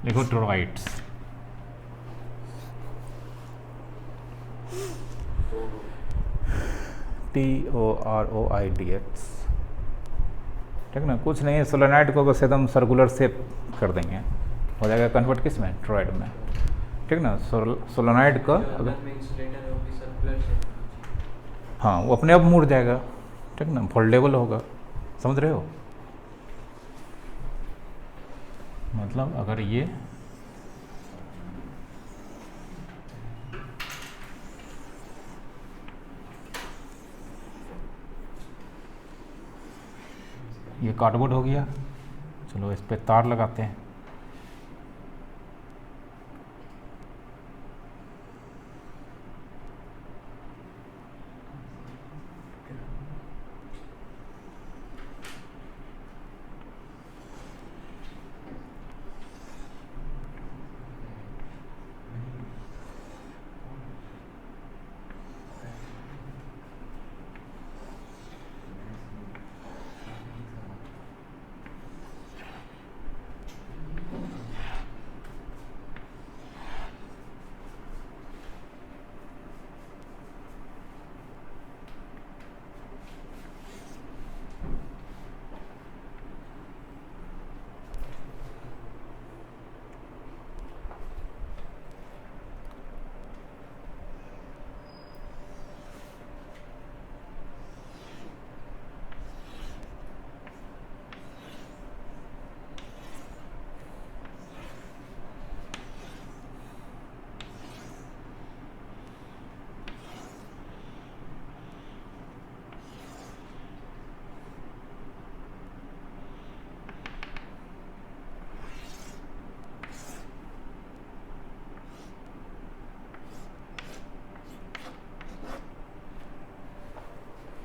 लिखो टोरॉइड्स। TOROIDS, ठीक ना। कुछ नहीं है, सोलेनॉइड को बस एकदम सर्कुलर शेप कर देंगे, हो जाएगा कन्वर्ट किस में, टोरॉइड में, ठीक ना। सोलेनॉइड का अगर हाँ वो अपने आप मुड़ जाएगा, ठीक ना, फोल्डेबल होगा, समझ रहे हो। मतलब अगर ये कार्डबोर्ड हो गया, चलो इस पे तार लगाते हैं।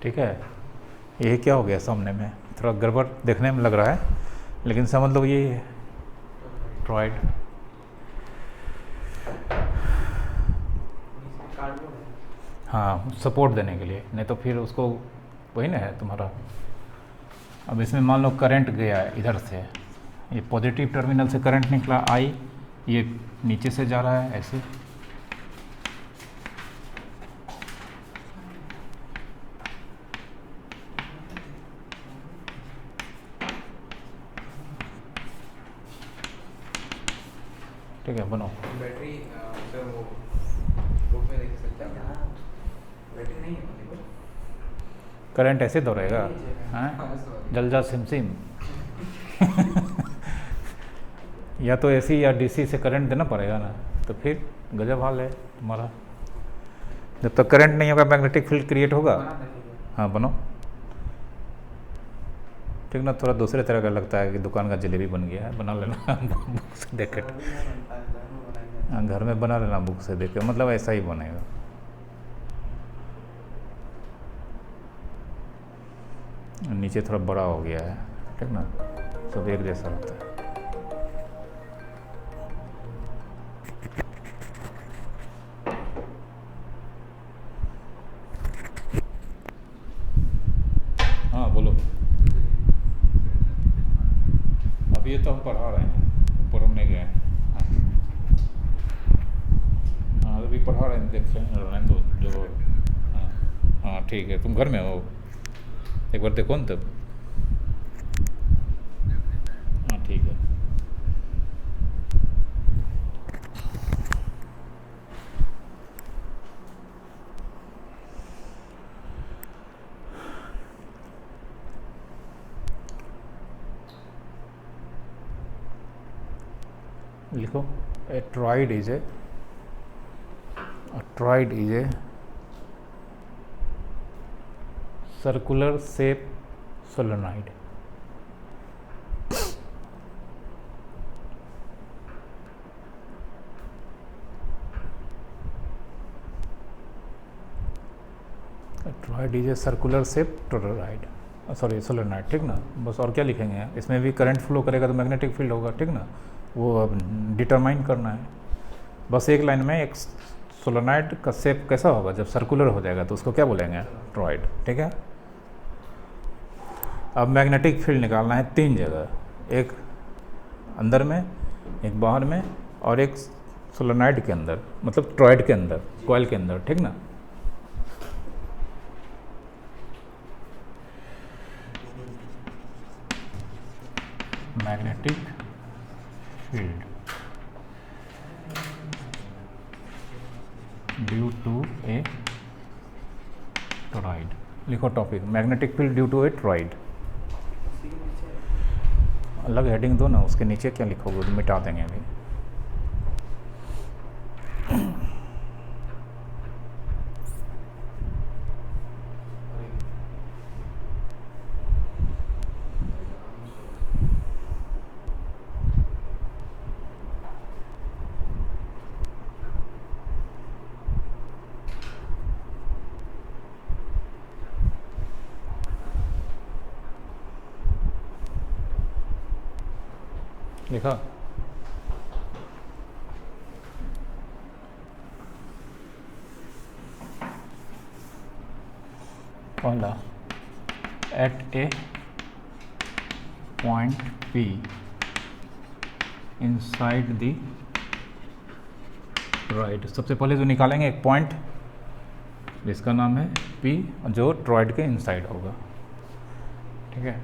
ठीक है, ये क्या हो गया सामने में, थोड़ा गड़बड़ देखने में लग रहा है, लेकिन समझ लो ये टोरॉइड। हाँ, सपोर्ट देने के लिए, नहीं तो फिर उसको वही ना है तुम्हारा। अब इसमें मान लो करंट गया है इधर से, ये पॉजिटिव टर्मिनल से करंट निकला आई, ये नीचे से जा रहा है ऐसे, ठीक है। बनो बैटरी सर वो बुक में देख सकते हैं, बैटरी नहीं है मेरे को। करंट ऐसे दौड़ेगा, हाँ जल जा सिम सिम या तो एसी या डीसी से करंट देना पड़ेगा ना, तो फिर गजब हाल है तुम्हारा। जब तक करंट नहीं होगा मैग्नेटिक फील्ड क्रिएट होगा। हाँ बनो, ठीक ना। थोड़ा दूसरे तरह का लगता है कि दुकान का जलेबी बन गया है, बना लेना बुक से देख के। हाँ घर में बना लेना बुक से देख के, मतलब ऐसा ही बनेगा। नीचे थोड़ा बड़ा हो गया है, ठीक ना, सब एक जैसा लगता है। हाँ बोलो, अब ये तो हम पढ़ा रहे हैं, ऊपर हमने गए हैं। हाँ अभी पढ़ा रहे हैं, देख रहे दो जो। हाँ हाँ ठीक है, तुम घर में हो, एक बार देखो न तब। हाँ ठीक है। लिखो, a toroid is a circular shape solenoid. Toroid is a circular shape toroid, sorry solenoid, ठीक ना। बस और क्या लिखेंगे, इसमें भी करंट फ्लो करेगा तो मैग्नेटिक फील्ड होगा, ठीक ना, वो अब डिटरमाइन करना है। बस एक लाइन में, एक सोलेनॉइड का शेप कैसा होगा जब सर्कुलर हो जाएगा, तो उसको क्या बोलेंगे, टोरॉइड, ठीक है। अब मैग्नेटिक फील्ड निकालना है 3 जगह, एक अंदर में, एक बाहर में और एक सोलेनॉइड के अंदर, मतलब टॉरॉइड के अंदर, कॉइल के अंदर, ठीक ना। Magnetic field due to a toroid, लिखो topic magnetic field due to a toroid. अलग हेडिंग दो ना, उसके नीचे क्या लिखोगे, मिटा देंगे अभी। लिखा? पहला, at a point P inside the toroid. सबसे पहले जो निकालेंगे एक पॉइंट जिसका नाम है P, जो टॉरॉइड के इनसाइड होगा, ठीक है।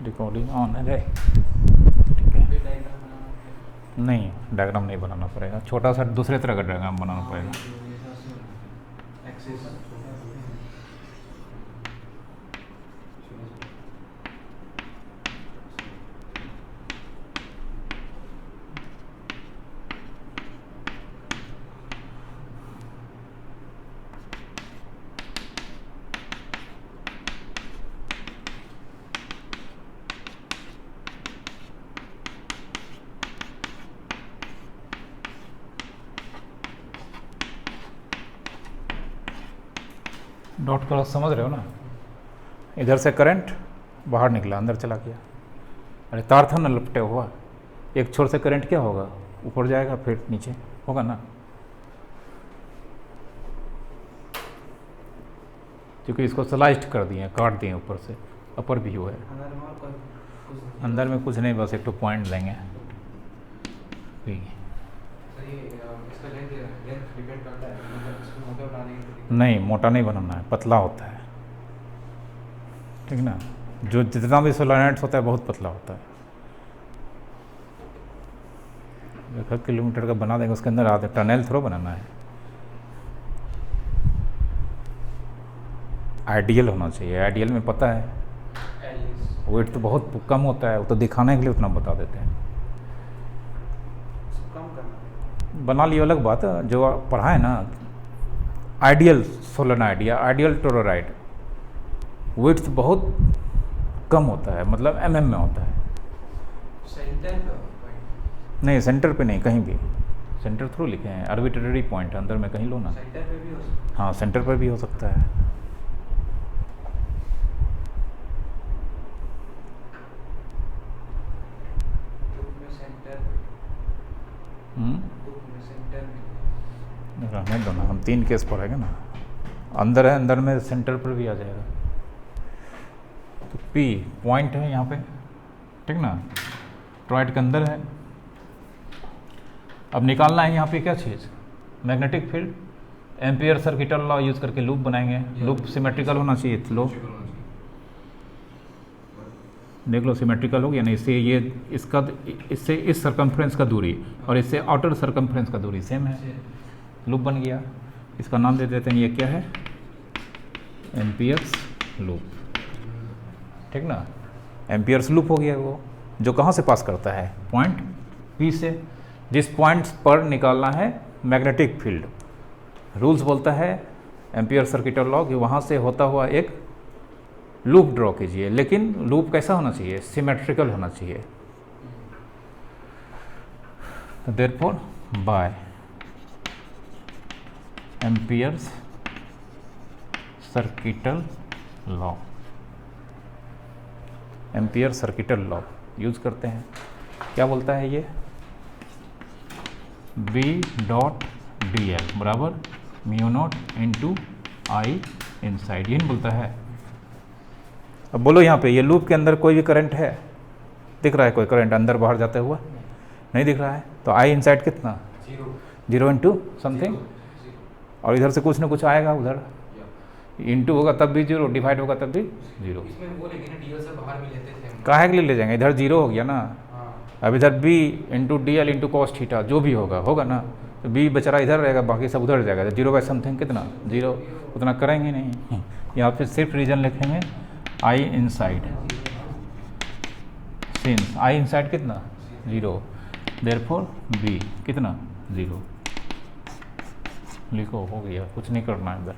रिकॉर्डिंग ऑन है, ठीक है। नहीं, डायग्राम नहीं बनाना पड़ेगा, छोटा सा दूसरे तरह का डायग्राम बनाना पड़ेगा। डॉट क्रॉस समझ रहे हो ना? इधर से करंट बाहर निकला, अंदर चला गया। अरे तार था ना लपटे हुआ, एक छोर से करंट क्या होगा, ऊपर जाएगा फिर नीचे होगा ना। क्योंकि इसको स्लाइस्ड कर दिए, काट दिए ऊपर से, अपर व्यू है। अंदर में कुछ नहीं, बस एक तो पॉइंट देंगे। नहीं, मोटा नहीं बनाना है, पतला होता है, ठीक ना। जो जितना भी सोलेनॉइड्स होता है बहुत पतला होता है। 1 किलोमीटर का बना देंगे, उसके अंदर आते टनल थोड़ा बनाना है। आइडियल होना चाहिए, आइडियल में पता है वेट तो बहुत कम होता है, वो तो दिखाने के लिए उतना बता देते हैं। बना लियो अलग बात है, जो पढ़ा है ना आइडियल सोलेनॉइड या आइडियल टोरोराइड, विड्थ बहुत कम होता है, मतलब mm में होता है। सेंटर नहीं, सेंटर पे नहीं, कहीं भी सेंटर थ्रू लिखे हैं, आर्बिट्रेरी पॉइंट अंदर में कहीं लो ना। सेंटर पे भी हो सकता है। हाँ, सेंटर पर भी हो सकता है। रहने दो ना, हम 3 केस पढ़ेंगे ना। अंदर है, अंदर में सेंटर पर भी आ जाएगा। तो P पॉइंट है यहाँ पे, ठीक ना, टॉरॉइड के अंदर है। अब निकालना है यहाँ पे क्या चीज़, magnetic field. Ampere circuital law use करके लूप बनाएंगे। लूप सिमेट्रिकल होना चाहिए, लो देख लो सिमेट्रिकल हो गया नहीं। इससे ये इसका, इससे इस सर्कमफ्रेंस का दूरी और इससे आउटर सर्कमफ्रेंस का दूरी सेम है, लूप बन गया। इसका नाम दे देते हैं, ये क्या है, एम्पियर्स लूप, ठीक ना। एम्पियर्स लूप हो गया वो, जो कहाँ से पास करता है, पॉइंट P से। जिस पॉइंट्स पर निकालना है मैग्नेटिक फील्ड, रूल्स बोलता है एम्पियर सर्किटल लॉ कि वहाँ से होता हुआ एक लूप ड्रॉ कीजिए, लेकिन लूप कैसा होना चाहिए, सिमेट्रिकल होना चाहिए। तो therefore by amperes circuital law, ampere circuital law use करते हैं। क्या बोलता है ये, बी डॉट डी एल बराबर म्यू नॉट इंटू आई इनसाइड, यही बोलता है। अब बोलो यहाँ पे ये लूप के अंदर कोई भी करंट है, दिख रहा है कोई करंट अंदर बाहर जाते हुआ? नहीं दिख रहा है। तो आई इनसाइड कितना? 0 इंटू समथिंग, और इधर से कुछ ना कुछ आएगा उधर, इंटू होगा तब भी 0, डिवाइड होगा तब भी 0। इसमें वो लेकिन डीएल से बाहर भी लेते थे हम। काहे के लिए ले जाएंगे, इधर 0 हो गया ना। हाँ। अब इधर B into D L into cos theta जो भी होगा ना, तो बी बेचारा इधर रहेगा, बाकी सब उधर जाएगा। 0 बाई समथिंग कितना? 0, उतना करेंगे नहीं। यहाँ पे सिर्फ रीजन लिखेंगे आई इनसाइड, सिंस आई इनसाइड कितना? 0, देयरफॉर बी कितना? 0 लिखो, हो गया, कुछ नहीं करना है इधर।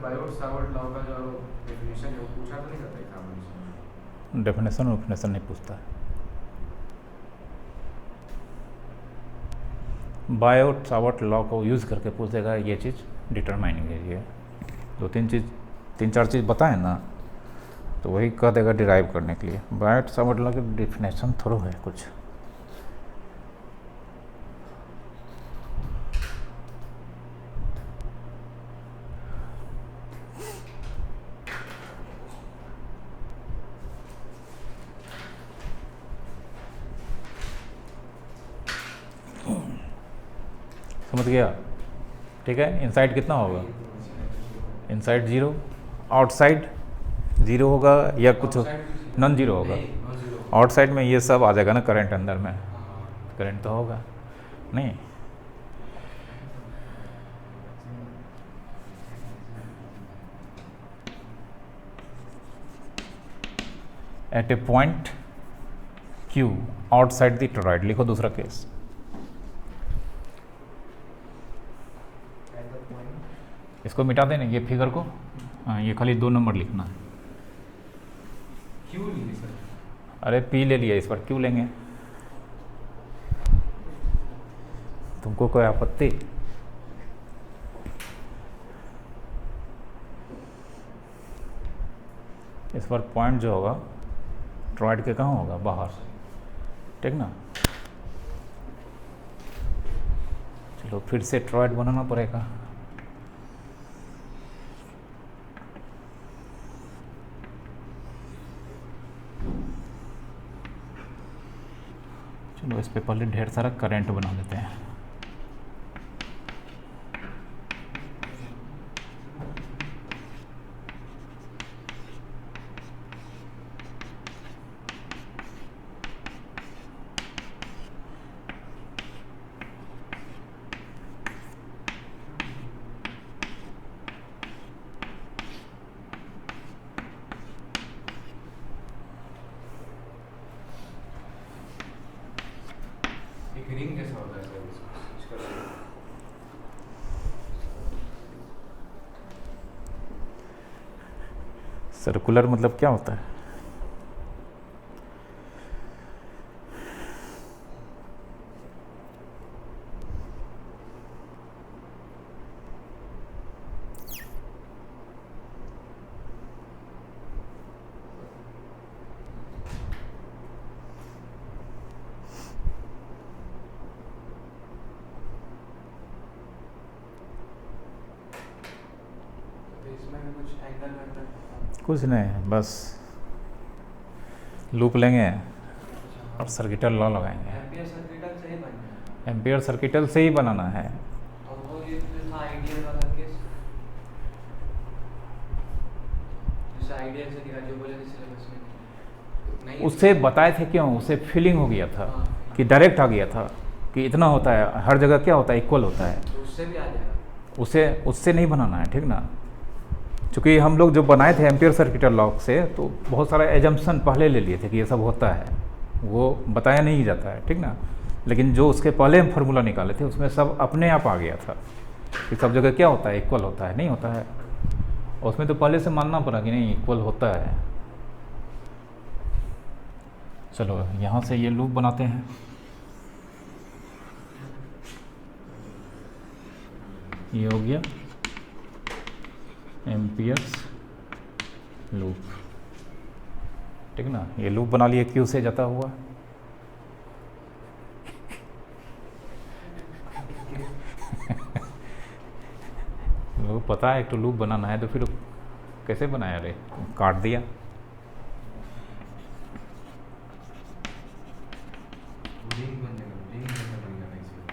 बायोट-सावर्ट लॉ का जो डेफिनेशन है वो पूछा तो नहीं करता एग्जामिनेशन? डेफिनेशन नहीं पूछता है। बायोट सावर्ट लॉ को यूज़ करके पूछ देगा ये चीज़ डिटरमाइनिंग है। ये 3-4 चीज़ बताए ना, तो वही कह देगा डिराइव करने के लिए। बायोट सावर्ट लॉ की डेफिनेशन थोड़ा है कुछ। समझ गया? ठीक है। इनसाइड कितना होगा? इनसाइड 0, आउटसाइड 0 होगा या कुछ नॉन जीरो होगा? आउटसाइड में ये सब आ जाएगा ना करंट अंदर में, करंट तो होगा नहीं। At a point Q outside the toroid, लिखो दूसरा केस। इसको मिटा देना ये फिगर को। हाँ, ये खाली 2 नंबर लिखना है। क्यों नहीं सर? अरे P ले लिया, इस पर Q लेंगे। तुमको कोई आपत्ति? इस पर पॉइंट जो होगा टोरॉइड के कहाँ होगा? बाहर, ठीक ना। चलो फिर से टोरॉइड बनाना पड़ेगा। चलो इस पे पहले ढेर सारा करंट बना देते हैं। एक रिंग कैसा होता है सर इसका? सर्कुलर मतलब क्या होता है? कुछ नहीं, बस लूप लेंगे और सर्किटल लॉ लगाएंगे। एम्पियर सर्किटल से ही बनना है। एम्पियर सर्किटल से ही बनाना है। और वो ये था आइडियल वाला केस, जैसे आइडियल से दिखा जो बोले थे सिलेबस में, नहीं उससे बताए थे क्यों? उससे फीलिंग हो गया था कि डायरेक्ट आ गया था कि इतना होता है, हर जगह क्या होता है? इक्वल होता है। तो उससे भी आ जाएगा। उससे नहीं बनाना है, ठीक ना। चूँकि हम लोग जो बनाए थे एम्पियर सर्किटल लॉ से, तो बहुत सारा एजम्पशन पहले ले लिए थे कि ये सब होता है, वो बताया नहीं जाता है, ठीक ना। लेकिन जो उसके पहले हम फार्मूला निकाले थे उसमें सब अपने आप आ गया था कि सब जगह क्या होता है? इक्वल होता है, नहीं होता है। और उसमें तो पहले से मानना पड़ा कि नहीं इक्वल होता है। चलो यहाँ से ये लूप बनाते हैं। ये हो गया। एम्पियर्स लूप, ठीक ना। ये लूप बना लिए क्यू से जाता हुआ। लोगों को पता है एक तो लूप बनाना है, तो फिर कैसे बनाया रे, काट दिया। लिंक बन जाएगा, लिंक बनना पड़ेगा ना इसमें।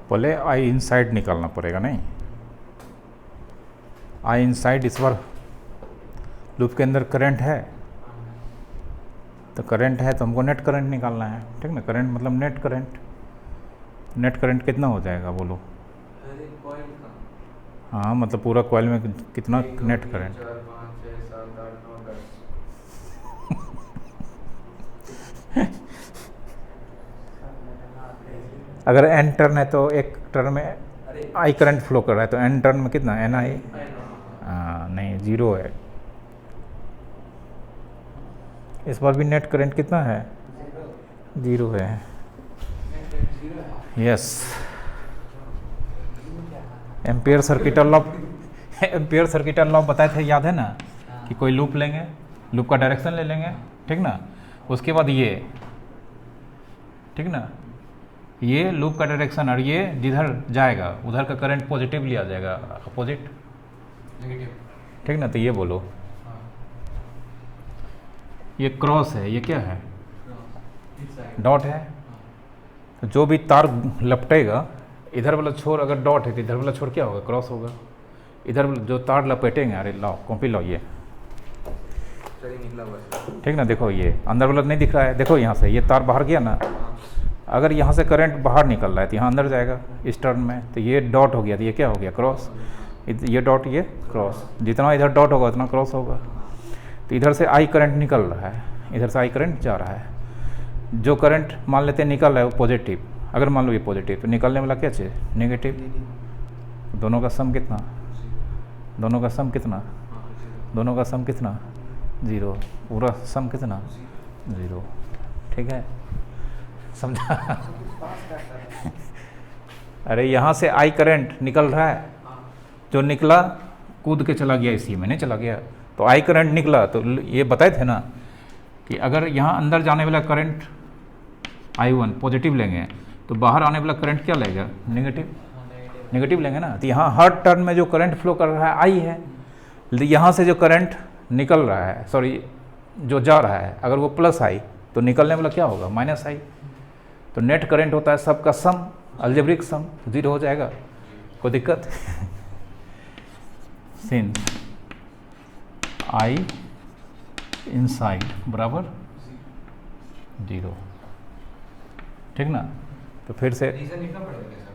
पहले आई इनसाइड निकालना पड़ेगा, नहीं आई इनसाइड। इस बार लूप के अंदर करंट है, तो करंट है तो हमको नेट करंट निकालना है, ठीक ना। करंट मतलब नेट करंट। नेट करंट कितना हो जाएगा बोलो। अरे कॉइल का, हाँ मतलब पूरा कॉइल में कितना नेट करंट। 4 5 6 7 8 9 10। अगर एन टर्न है तो एक टर्न में आई करंट फ्लो कर रहा है, तो एन टर्न में कितना एन आई। हाँ नहीं, 0 है। इस बार भी नेट करंट कितना है, 0 है। Yes, ampere circuital law, ampere circuital law बताए थे, याद है ना, कि कोई लूप लेंगे, लूप का डायरेक्शन ले लेंगे, ठीक ना। उसके बाद ये, ठीक ना, ये लूप का डायरेक्शन, और ये जिधर जाएगा उधर का करंट पॉजिटिव लिया जाएगा, अपोजिट, नेगेटिव, ठीक ना। तो ये बोलो, हाँ ये क्रॉस है, ये क्या है, इस साइड डॉट है। तो जो भी तार लपटेगा, इधर वाला छोर अगर डॉट है तो इधर वाला छोर क्या होगा, क्रॉस होगा। इधर जो तार लपेटेंगे, अरे लाओ कॉपी लाओ, ये चलिए निकला बस। ठीक ना। देखो ये अंदर वाला नहीं दिख रहा है, देखो यहाँ से ये तार बाहर गया ना, अगर यहाँ से करंट बाहर निकल रहा है तो यहाँ अंदर जाएगा इस टर्न में, तो ये डॉट हो गया, तो ये क्या हो गया, क्रॉस। ये डॉट, ये क्रॉस, जितना इधर डॉट होगा उतना क्रॉस होगा। तो इधर से आई करंट निकल रहा है, इधर से आई करंट जा रहा है। जो करंट मान लेते हैं निकल रहा है वो पॉजिटिव, अगर मान लो ये पॉजिटिव, तो निकलने वाला क्या चाहिए, नेगेटिव। दोनों का सम कितना, दोनों का सम कितना, दोनों का सम कितना, 0। पूरा सम कितना, 0, ठीक है, समझा। अरे यहाँ से आई करंट निकल रहा है, जो निकला कूद के चला गया, इसी में नहीं चला गया, तो आई करंट निकला। तो ये बताए थे ना कि अगर यहाँ अंदर जाने वाला करंट I1 पॉजिटिव लेंगे, तो बाहर आने वाला करंट क्या लेगा, नेगेटिव, नेगेटिव लेंगे ना। तो यहाँ हर टर्न में जो करंट फ्लो कर रहा है आई है, यहाँ से जो करंट निकल रहा है, सॉरी जो जा रहा है, अगर वो प्लस आई तो निकलने वाला क्या होगा, माइनस आई। तो नेट करंट होता है सबका सम, अलजेब्रिक सम, 0 हो जाएगा। कोई दिक्कत। सिंस आई इनसाइड बराबर 0, ठीक ना। तो फिर से रीजन लिखना पड़ेगा क्या sir?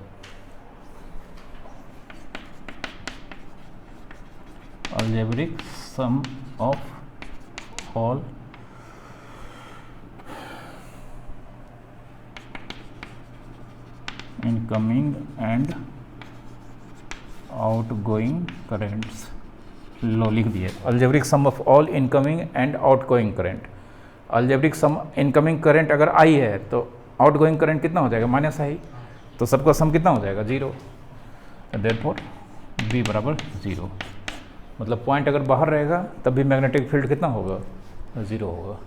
Algebraic sum of all incoming and outgoing currents. लो लिख दिए, algebraic sum of all incoming and outgoing current. Algebraic sum incoming current अगर आई है तो आउटगोइंग करंट कितना हो जाएगा, माइनस आई, तो सबका सम कितना हो जाएगा, 0। देयरफॉर बी बराबर 0। मतलब पॉइंट अगर बाहर रहेगा तब भी मैग्नेटिक फील्ड कितना होगा, 0 होगा।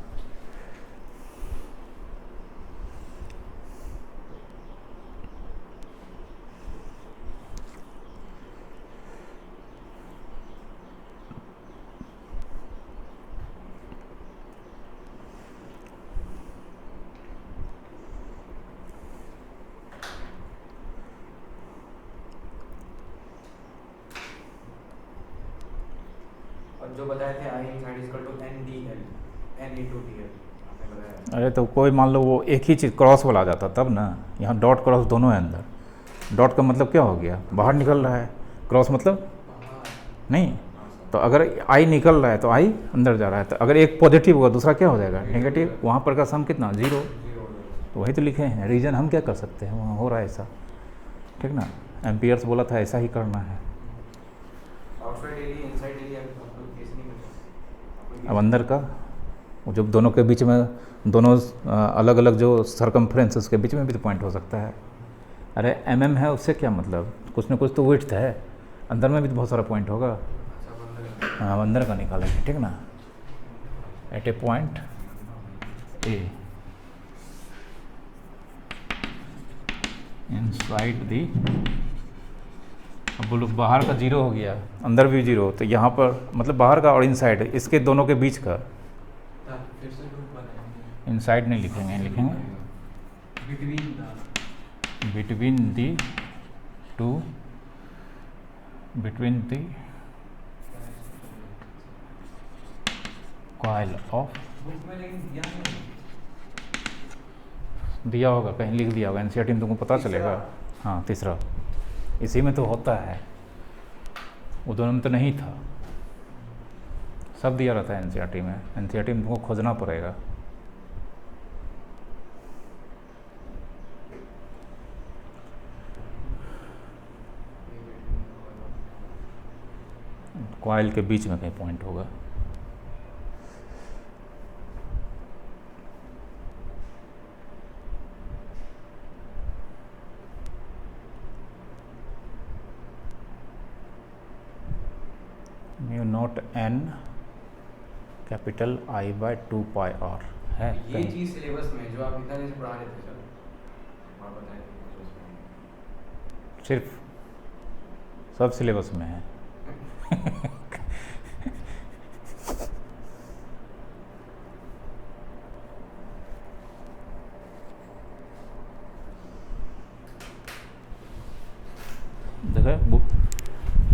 जो बताए थे I inside is equal to N D L N E to D L आपने बताया। अरे तो कोई मान लो वो एक ही चीज़ क्रॉस वाला आ जाता तब ना, यहाँ डॉट क्रॉस दोनों है अंदर। डॉट का मतलब क्या हो गया, बाहर निकल रहा है, क्रॉस मतलब नहीं। तो अगर आई निकल रहा है तो आई अंदर जा रहा है, तो अगर एक पॉजिटिव होगा दूसरा क्या हो जाएगा नेगेटिव, वहाँ पर का सम कितना, जीरो। तो वही तो लिखे हैं रीजन, हम क्या कर सकते हैं, वहाँ हो रहा है ऐसा, ठीक ना। एम्पियर्स बोला था ऐसा ही करना है। आउटसाइड एरिया इनसाइड एरिया आपको कैसे नहीं पता? अब अंदर का वो जब दोनों के बीच में दोनों अलग अलग जो सरकमफ्रेंस उसके बीच में भी तो पॉइंट हो सकता है। अरे एमएम है उससे क्या मतलब, कुछ ना कुछ तो विड्थ है, अंदर में भी तो बहुत सारा पॉइंट होगा। हाँ अंदर का निकालेंगे, ठीक ना। At a point A inside the, अब बोलो बाहर का जीरो हो गया अंदर भी जीरो, तो यहाँ पर मतलब बाहर का और इनसाइड इसके दोनों के बीच का, इनसाइड नहीं लिखेंगे, लिखेंगे between the two, between the coil of, दिया होगा कहीं लिख दिया होगा एनसीईआरटी में, तुमको पता चलेगा। हाँ तीसरा इसी में तो होता है, वो दोनों में तो नहीं था, सब दिया रहता है एनसीईआरटी में। एनसीईआरटी में तुमको खोजना पड़ेगा। कॉइल के बीच में कहीं पॉइंट होगा। Mu naught N capital I by 2 pi R है ये कहीं? चीज सिलेबस में जो आप इतना जैसे पढ़ा रहे थे सर, आप बताएं सिर्फ सब सिलेबस में है। देखो बुक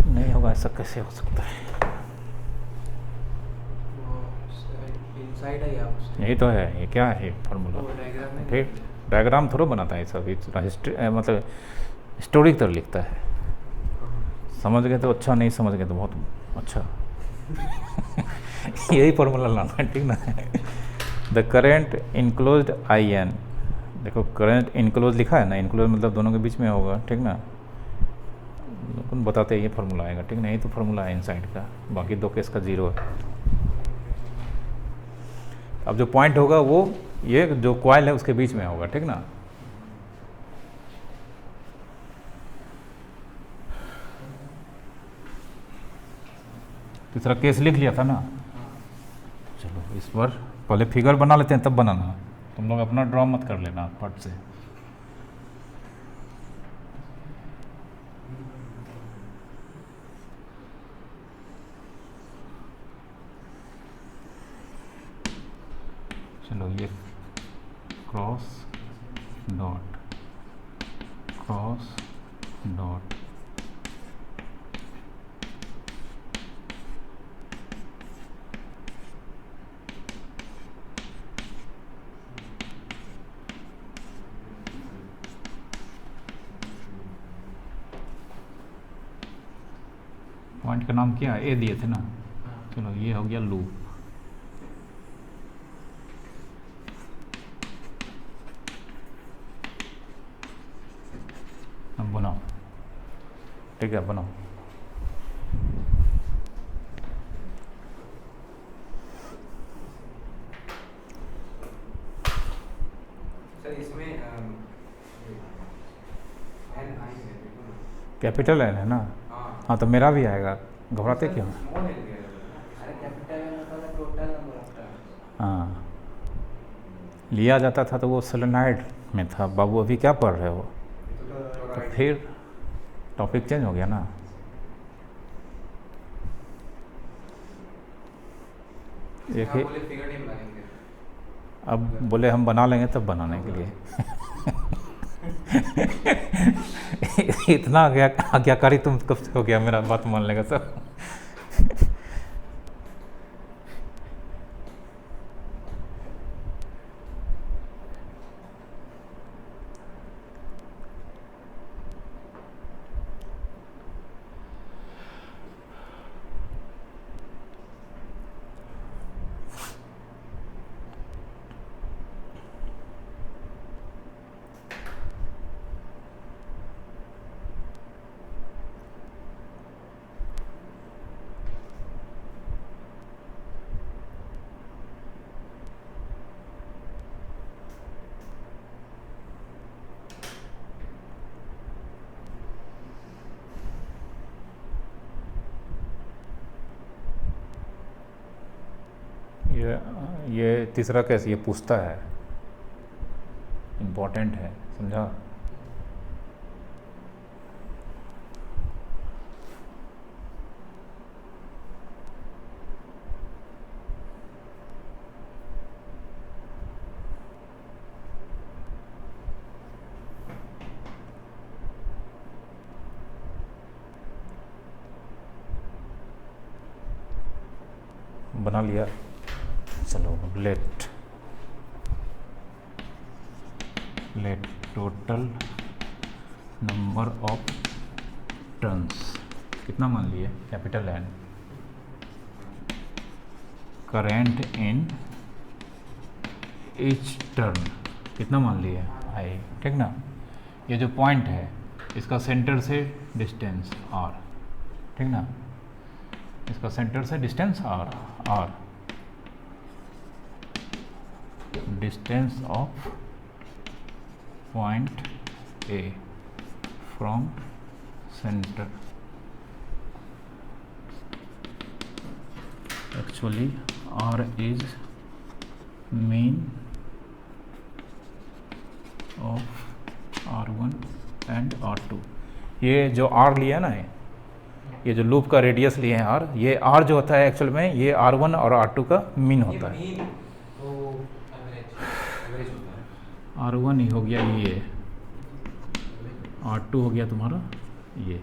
नहीं होगा, ऐसा कैसे हो सकता है? इनसाइड है आप यही तो है, ये क्या है फार्मूला? डायग्राम में ठीक, डायग्राम थोड़ा बनाता है सब, हिस्ट्री मतलब स्टोरी की तरह लिखता है। समझ गए तो अच्छा, नहीं समझ गए तो बहुत अच्छा। यही फार्मूला लाना है, ठीक ना। The current enclosed I N, देखो करंट इनक्लोज लिखा है ना, इनक्लोज मतलब दोनों के बीच में होगा, ठीक ना। कौन बताते हैं ये फार्मूला आएगा, ठीक ना, यही तो फार्मूला है इनसाइड का, बाकी दो केस का जीरो है। अब जो पॉइंट होगा वो ये जो कॉइल है उसके बीच में होगा, ठीक ना। तीसरा केस लिख लिया था ना। चलो इस पर पहले फिगर बना लेते हैं तब बनाना, तुम लोग अपना ड्रॉ मत कर लेना फट से। चलो ये cross dot cross dot, point का नाम क्या है, ए दिए थे ना। चलो ये हो गया लूप। अब बनाओ, ठीक है बनाओ। सर इसमें एन आई है, देखो ना। कैपिटल एन है ना। हाँ हाँ तो मेरा भी आएगा, घबराते क्यों? स्मॉल एन दिया है। अरे कैपिटल एन मतलब टोटल नंबर होता है। हाँ लिया जाता था तो वो सोलेनॉइड में था बाबू, अभी क्या पढ़ रहे हो? तो फिर टॉपिक चेंज हो गया ना। एक ही बोले फिगर नहीं बनाएंगे। अब बोले हम बना लेंगे तब बनाने के लिए। इतना आज्ञाकारी तुम कब से हो गया, मेरा बात मान लेगा सब। ये तीसरा केस ये पूछता है, इम्पोर्टेंट है, समझा। बना लिया, चलो let total number of turns कितना मान लिए, capital N, current in each turn कितना मान लिए I, ठीक ना। ये जो पॉइंट है इसका सेंटर से डिस्टेंस R, ठीक ना, इसका सेंटर से distance R, distance of point A from centre, actually R is mean of R1 and R2। ये जो R लिया ना, ये जो लूप का रेडियस लिए हैं R, ये R जो होता है एक्चुअल में ये R1 और R2 का मीन होता है। R1 ही हो गया ये, R2 हो गया तुम्हारा ये,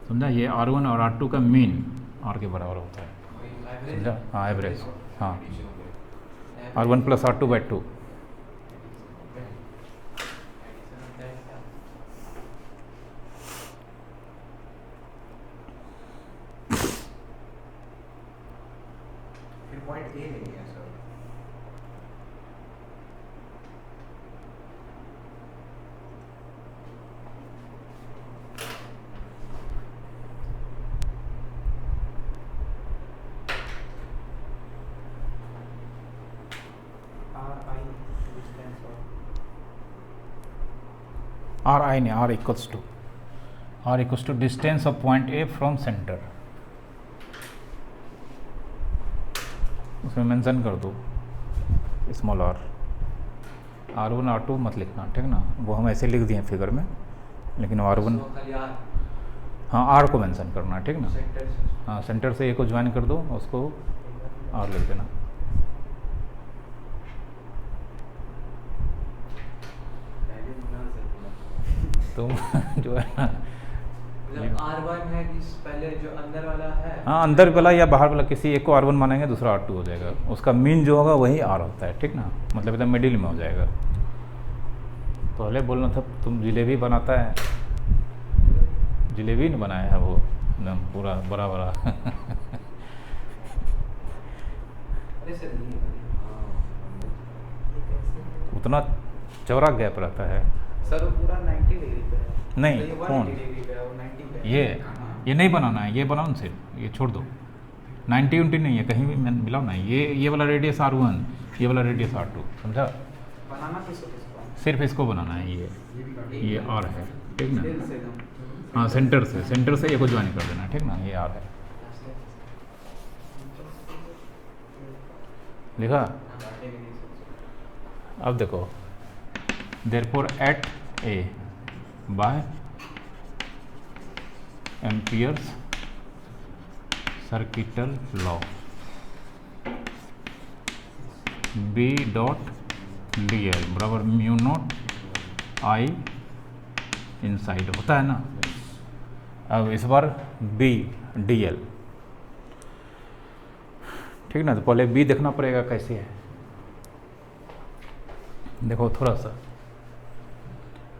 समझा। ये R1 और R2 का मीन R के बराबर होता है, समझा। हाँ एवरेज, हाँ R1 plus R2/2। Point A नहीं है सर, R नहीं, R equals to distance of point A from centre, उसमें मेंशन कर दो स्मॉल R1 R2 मत लिखना, ठीक ना, वो हम ऐसे लिख दिए फिगर में, लेकिन R1 हाँ R को मेंशन करना, ठीक ना। हाँ सेंटर से A को ज्वाइन कर दो, उसको R लिख देना। तुम जो है ना R1 है कि पहले जो अंदर वाला है, हाँ अंदर वाला या बाहर वाला किसी एक को R1 मानेंगे, दूसरा R2 हो जाएगा, उसका मीन जो होगा वही R होता है, ठीक ना, मतलब एकदम मिडिल में हो जाएगा। पहले बोलना था तुम जिलेबी बनाता है, जिलेबी नहीं बनाया है वो एकदम पूरा बड़ा बड़ा अरे सर ये उतना चौड़ा गैप रहता है सर, वो पूरा 90 डिग्री पे है। नहीं, तो ये कौन? 180 डिग्री पे है, वो 90 पे है। ये नहीं बनाना है, ये बनाओ ना सिर्फ, ये छोड़ दो, 90 नहीं है कहीं भी मिलाओ ना, ये वाला रेडियस R1, ये वाला रेडियस R2, समझा। बनाना किसको? सिर्फ इसको बनाना है, ये R है, ठीक ना। दिल से एकदम। हाँ सेंटर से ये को ज्वाइन कर देना, ठीक ना, ये R है, लिखा। अब देखो, therefore at A by amperes circuital law B dot dl बराबर म्यू नॉट I इनसाइड होता है ना। अब इस बार B dl, ठीक ना, तो पहले B देखना पड़ेगा कैसे है। देखो थोड़ा सा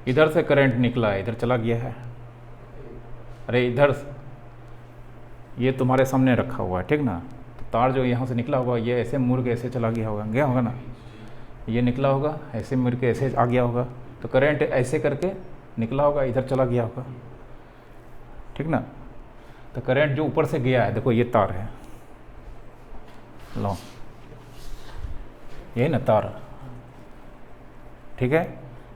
इधर से करंट निकला है, इधर चला गया है, अरे इधर ये तुम्हारे सामने रखा हुआ है, ठीक ना, तो तार जो यहाँ से निकला होगा ये ऐसे मुड़ के ऐसे चला गया होगा ना, ये निकला होगा ऐसे मुड़ के ऐसे आ गया होगा, तो करंट ऐसे करके निकला होगा, इधर चला गया होगा, ठीक ना। तो करंट जो ऊपर से गया है, देखो ये तार है, लो यही ना तार, ठीक है।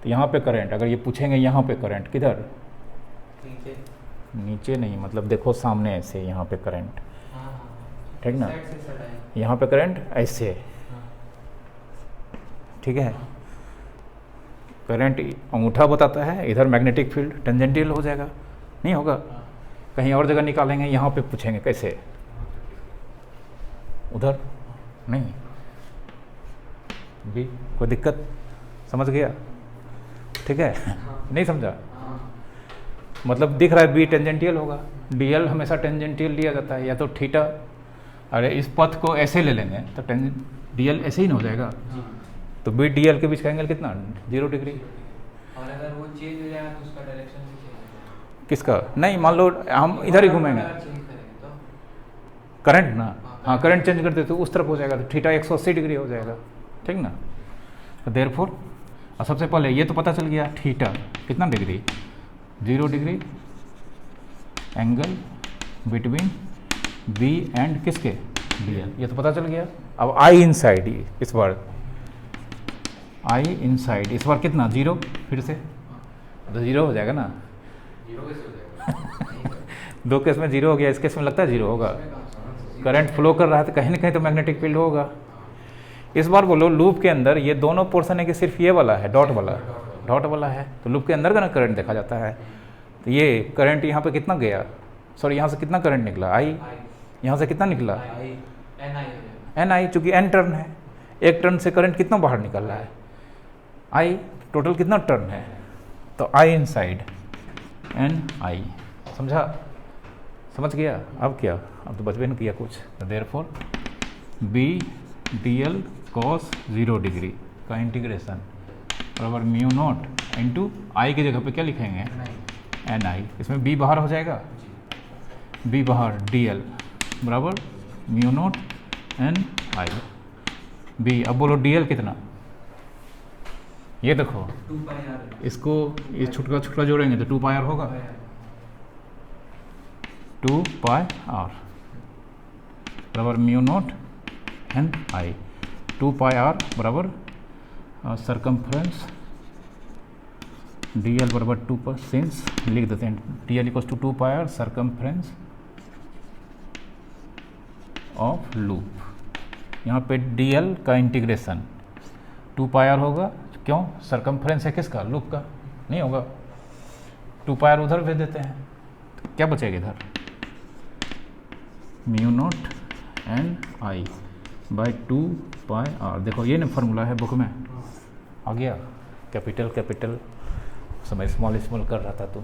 तो यहाँ पे करंट, अगर ये पूछेंगे यहाँ पे करंट किधर, नीचे नहीं, मतलब देखो सामने ऐसे यहाँ पे करंट, ठीक ना, साइड से सट आएगा। यहाँ पे करंट ऐसे है, हाँ। ठीक है। करंट अंगूठा बताता है, इधर मैग्नेटिक फील्ड टेंजेंटियल हो जाएगा, नहीं होगा। हाँ। कहीं और जगह निकालेंगे, यहाँ पे पूछेंगे कैसे, उधर नहीं भी, कोई दिक्कत, समझ गया, ठीक है। नहीं समझा, हाँ। मतलब दिख रहा है बी टेंजेंटियल होगा, डीएल हमेशा टेंजेंटियल लिया जाता है, या तो थीटा, अरे इस पथ को ऐसे ले लेंगे तो डीएल ऐसे ही ना हो जाएगा, जी। तो बी डीएल के बीच का एंगल कितना, 0 डिग्री। और अगर वो चेंज हो जाएगा तो उसका डायरेक्शन भी चेंज हो जाएगा। किसका, नहीं मान लो हम इधर ही घूमेंगे, अगर चेंज करेंगे तो करंट ना, हाँ करंट चेंज करते तो उस तरफ हो जाएगा, तो थीटा 180 डिग्री हो जाएगा, ठीक ना। तो देयरफॉर और सबसे पहले ये तो पता चल गया थीटा कितना degree, 0 degree angle between B and किसके, डीएल, ये तो पता चल गया। अब आई इनसाइड, इस बार आई इनसाइड, इस बार कितना, 0, फिर से तो 0 हो जाएगा ना, 0 कैसे हो जाएगा? दो केस में 0 हो गया, इस केस में लगता है 0 होगा, करंट फ्लो कर रहा है तो कहीं ना कहीं तो मैग्नेटिक फील्ड होगा। इस बार बोलो लूप के अंदर ये दोनों पोर्शन है कि सिर्फ ये वाला है, डॉट वाला है, तो लूप के अंदर का ना करंट देखा जाता है। तो ये करंट यहाँ पे कितना गया, सॉरी यहाँ से कितना करंट निकला, आई, यहाँ से कितना निकला, एन आई, चूँकि एन टर्न है, एक टर्न से करंट कितना बाहर निकल रहा है, आई, टोटल कितना टर्न है, तो आई इनसाइड एन आई, समझा, समझ गया। अब क्या, अब तो बचबे न किया कुछ, तो therefore B D L cos 0 degree का इंटीग्रेशन बराबर म्यू नॉट इंटू आई की जगह पे क्या लिखेंगे, एन आई, इसमें बी बाहर हो जाएगा, बी बाहर, डी एल बराबर mu naught N I B. अब बोलो डी एल कितना, ये देखो 2 पाई आर, इसको ये छुटका छुटका जोड़ेंगे तो 2 पाई आर होगा, 2 पाई आर बराबर mu naught N I, 2 pi R बराबर सरकमफ्रेंस डी एल बराबर 2 पर सिंस लिख देते हैं, D L equals to 2 pi R circumference of loop. यहाँ पे डी एल का इंटीग्रेशन 2 पाई आर होगा, क्यों, सरकमफ्रेंस है किसका, लूप का, नहीं होगा, 2 पाई आर उधर भेज देते हैं, तो क्या बचेगा इधर, mu naught N I by 2 pi R. देखो ये ना फार्मूला है बुक में, आ गया, कैपिटल कैपिटल समय स्मॉल स्मॉल कर रहा था तो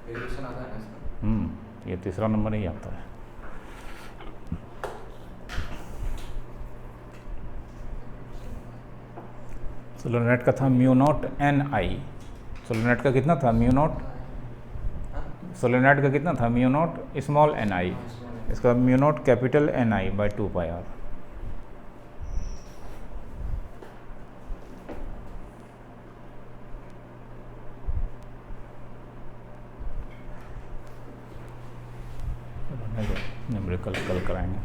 वेरिएशन आता है ना इसका। ये तीसरा नंबर ही आता है। सोलोनेट का था mu naught N I, solenoid का कितना था म्यू नॉट, सोलोनेट का कितना था mu naught small N I, इसका mu naught capital N I by 2 pi R. Numerical कल कराएंगे।